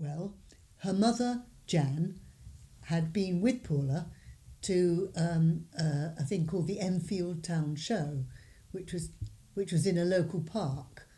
well. Her mother, Jan, had been with Paula to a thing called the Enfield Town Show, which was in a local park,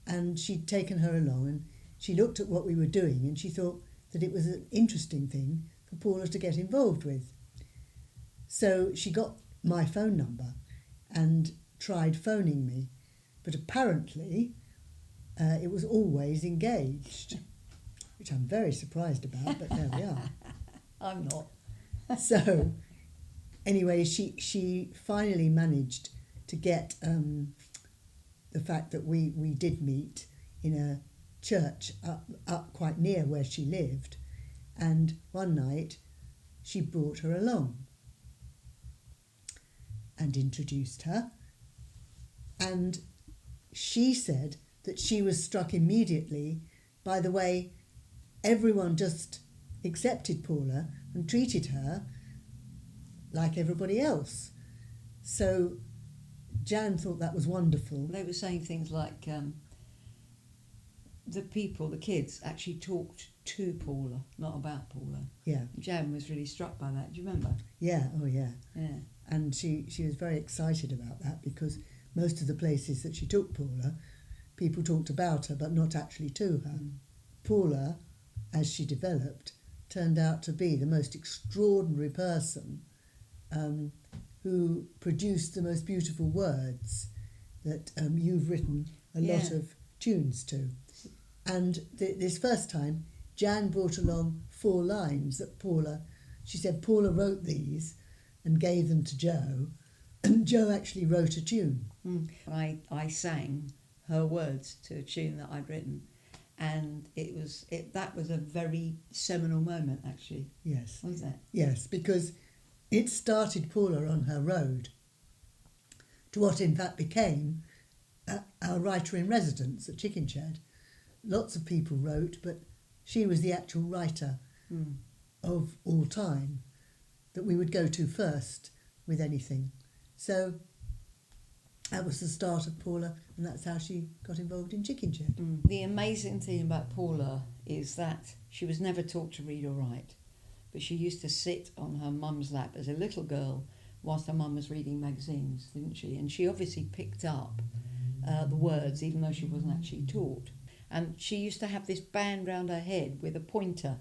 and she'd taken her along, and she looked at what we were doing, and she thought that it was an interesting thing for Paula to get involved with. So she got my phone number and tried phoning me, but apparently it was always engaged, which I'm very surprised about, but there we are. I'm not. So anyway, she finally managed to get the fact that we did meet in a church up quite near where she lived, and one night she brought her along and introduced her, and she said that she was struck immediately by the way everyone just accepted Paula and treated her like everybody else. So Jan thought that was wonderful. They were saying things like the kids actually talked to Paula, not about Paula. Yeah. Jan was really struck by that. Do you remember? Yeah, oh yeah. Yeah. And she was very excited about that because most of the places that she took Paula, people talked about her but not actually to her. Mm. Paula, as she developed, turned out to be the most extraordinary person who produced the most beautiful words that you've written a lot of tunes to. And this first time, Jan brought along 4 lines that she said Paula wrote these and gave them to Joe, and Joe actually wrote a tune. Mm. I sang her words to a tune that I'd written, and that was a very seminal moment, actually. Yes. Wasn't it? Yes, because it started Paula on her road to what in fact became our writer-in-residence at Chicken Shed. Lots of people wrote, but she was the actual writer of all time that we would go to first with anything. So that was the start of Paula, and that's how she got involved in Chicken Shed. Mm. The amazing thing about Paula is that she was never taught to read or write, but she used to sit on her mum's lap as a little girl whilst her mum was reading magazines, didn't she? And she obviously picked up the words, even though she wasn't actually taught. And she used to have this band round her head with a pointer,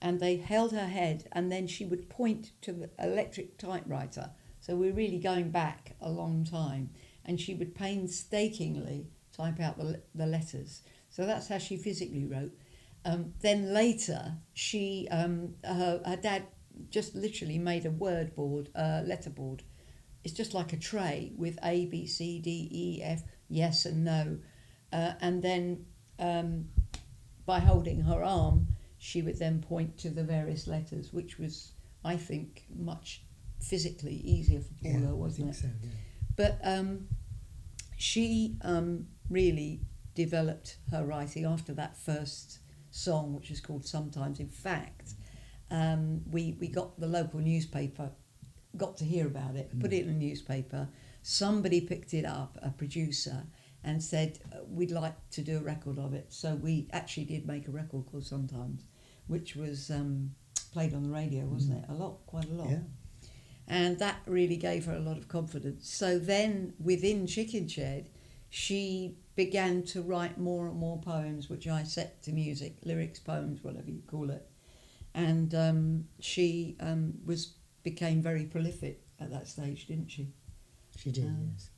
and they held her head, and then she would point to the electric typewriter. So we're really going back a long time, and she would painstakingly type out the letters. So that's how she physically wrote. Then later, her dad just literally made a word board, letter board. It's just like a tray with A, B, C, D, E, F, yes and no. And then by holding her arm, she would then point to the various letters, which was, I think, much physically easier for Paula, wasn't it? So, yeah. But she really developed her writing after that first song, which is called Sometimes. In fact, we got the local newspaper, got to hear about it, put it in a newspaper. Somebody picked it up, a producer, and said, we'd like to do a record of it. So we actually did make a record called Sometimes, which was played on the radio, wasn't it? Quite a lot. Yeah. And that really gave her a lot of confidence. So then within Chicken Shed, she began to write more and more poems, which I set to music, lyrics, poems, whatever you call it. And she became very prolific at that stage, didn't she? She did, yes.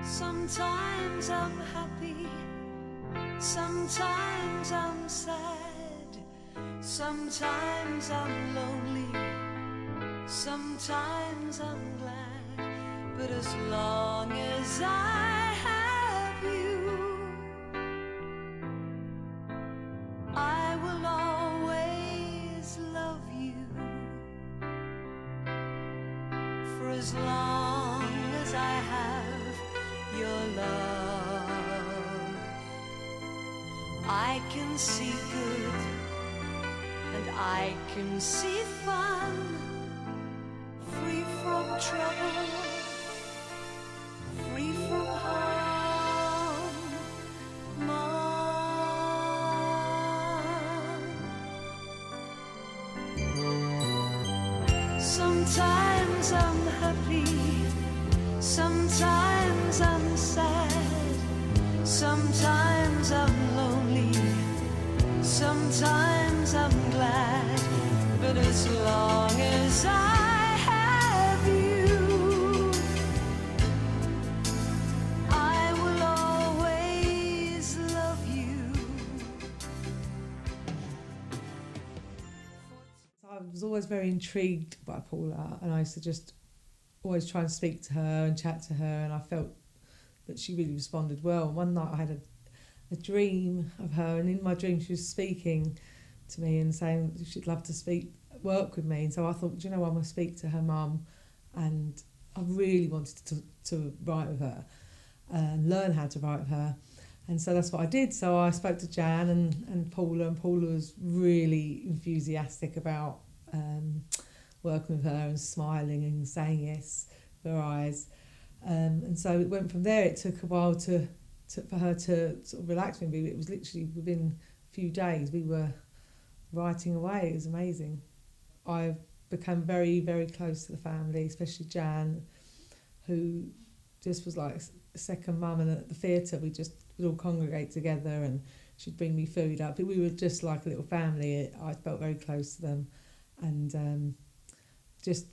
Sometimes I'm happy, sometimes I'm sad, sometimes I'm lonely, sometimes I'm glad, but as long as I have you, I will always love you. For as long as I have your love, I can see good and I can see fun, free from trouble, free from harm, Mom. Sometimes I'm happy, sometimes I'm sad, sometimes I'm lonely, sometimes I'm glad, but as long as I have you, I will always love you. I was always very intrigued by Paula, and I used to just always try and speak to her and chat to her, and I felt that she really responded well. One night I had a dream of her, and in my dream she was speaking to me and saying she'd love to work with me. And so I thought, do you know, I'm going to speak to her mum, and I really wanted to write with her and learn how to write with her. And so that's what I did. So I spoke to Jan and Paula was really enthusiastic about working with her and smiling and saying yes with her eyes. And so it went from there. It took a while for her to sort of relax with me. It was literally within a few days we were writing away. It was amazing. I became very, very close to the family, especially Jan, who just was like a second mum. And at the theatre we'd all congregate together, and she'd bring me food up. We were just like a little family. I felt very close to them, and just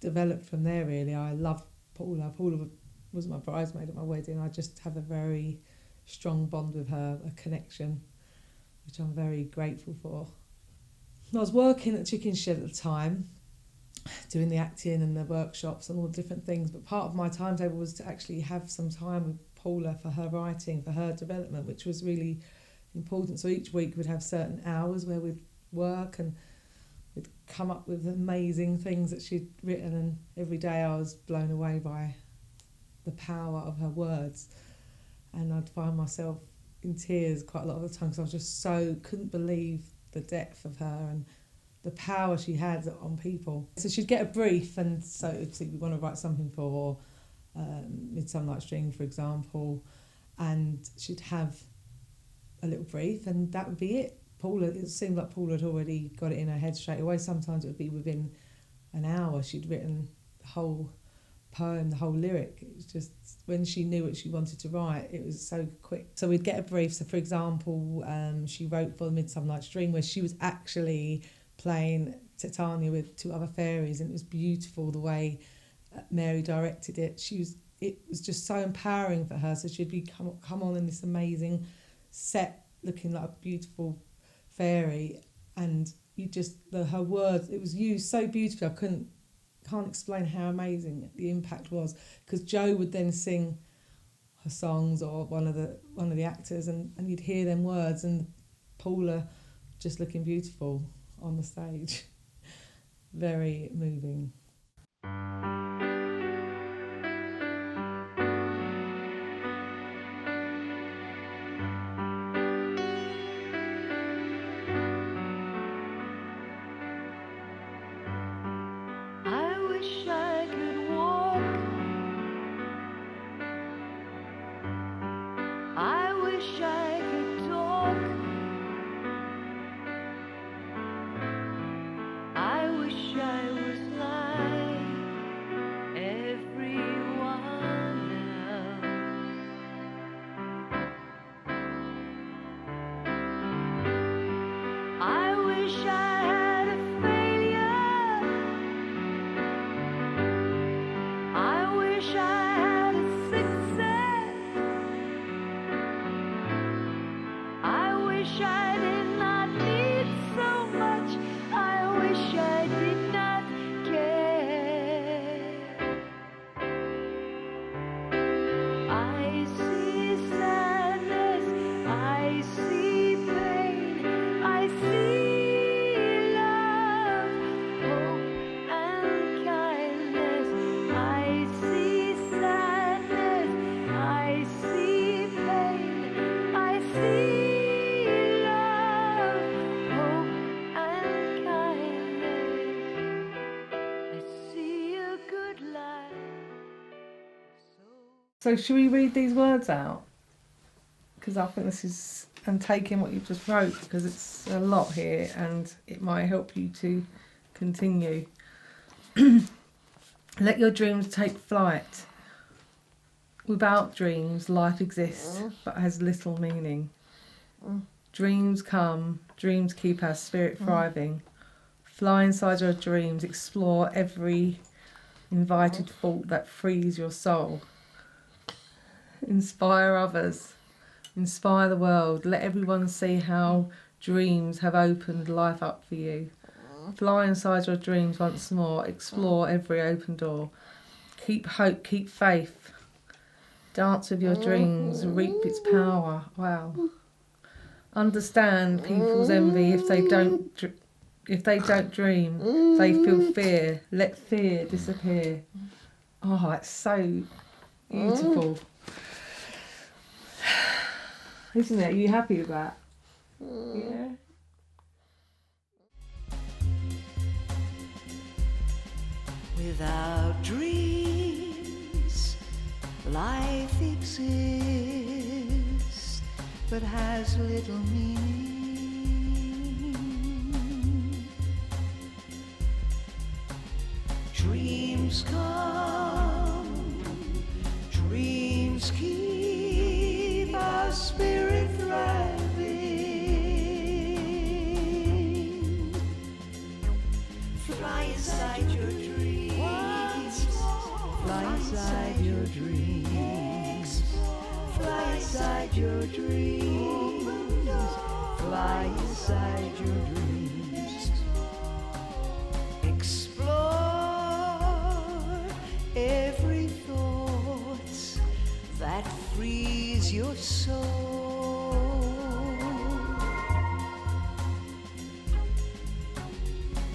developed from there, really. I loved Paula. Paula was my bridesmaid at my wedding. I just have a very strong bond with her, a connection, which I'm very grateful for. I was working at the Chicken Shed at the time, doing the acting and the workshops and all the different things, but part of my timetable was to actually have some time with Paula for her writing, for her development, which was really important. So each week we'd have certain hours where we'd work, and we'd come up with amazing things that she'd written, and every day I was blown away by the power of her words, and I'd find myself in tears quite a lot of the time because I was just couldn't believe the depth of her and the power she had on people. So she'd get a brief, and so if we want to write something for Midsummer Night's Dream, for example, and she'd have a little brief, and that would be it. It seemed like Paula had already got it in her head straight away. Sometimes it would be within an hour she'd written the whole poem, the whole lyric. It was just, when she knew what she wanted to write, it was so quick. So we'd get a brief. So for example, she wrote for Midsummer Night's Dream, where she was actually playing Titania with two other fairies, and it was beautiful the way Mary directed it. It was just so empowering for her. So she'd be come on in this amazing set, looking like a beautiful fairy, and her words, it was used so beautifully. I can't explain how amazing the impact was, because Joe would then sing her songs, or one of the actors, and you'd hear them words, and Paula just looking beautiful on the stage. Very moving. So should we read these words out? Because I think this is, and take in what you just wrote, because it's a lot here and it might help you to continue. Let your dreams take flight. Without dreams, life exists, but has little meaning. Dreams come, dreams keep our spirit thriving. Fly inside your dreams, explore every invited thought that frees your soul. Inspire others, inspire the world. Let everyone see how dreams have opened life up for you. Fly inside your dreams once more, explore every open door. Keep hope, keep faith. Dance with your dreams, reap its power. Wow. Understand people's envy if they don't dream, they feel fear. Let fear disappear. Oh, it's so beautiful. Isn't it? Are you happy with that? Yeah. Without dreams, life exists, but has little meaning. Dreams come, dreams keep our spirit thriving. Fly inside your dreams, fly inside your dreams, fly inside your dreams, fly inside your dreams. Explore every thought that frees your soul.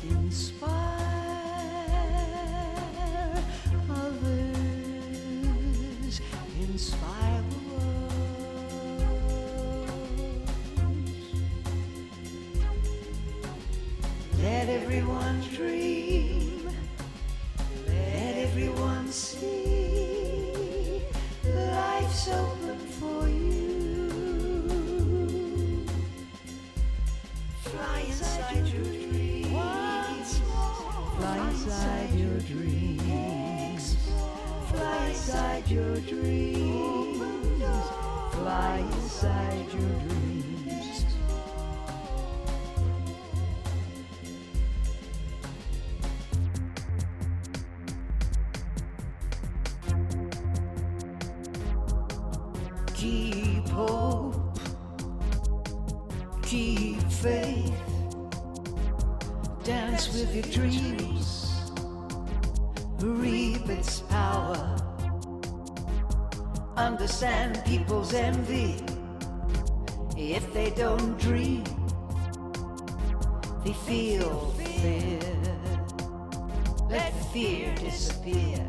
Inspire others, inspire the world. Let everyone dream, let everyone see, life's open for you. Fly inside your dreams, fly inside your dreams, fly inside your dreams, fly inside your dreams. Keep hope, keep faith, dance with your dreams, reap its power. Understand people's envy if they don't dream. They feel fear, let fear disappear.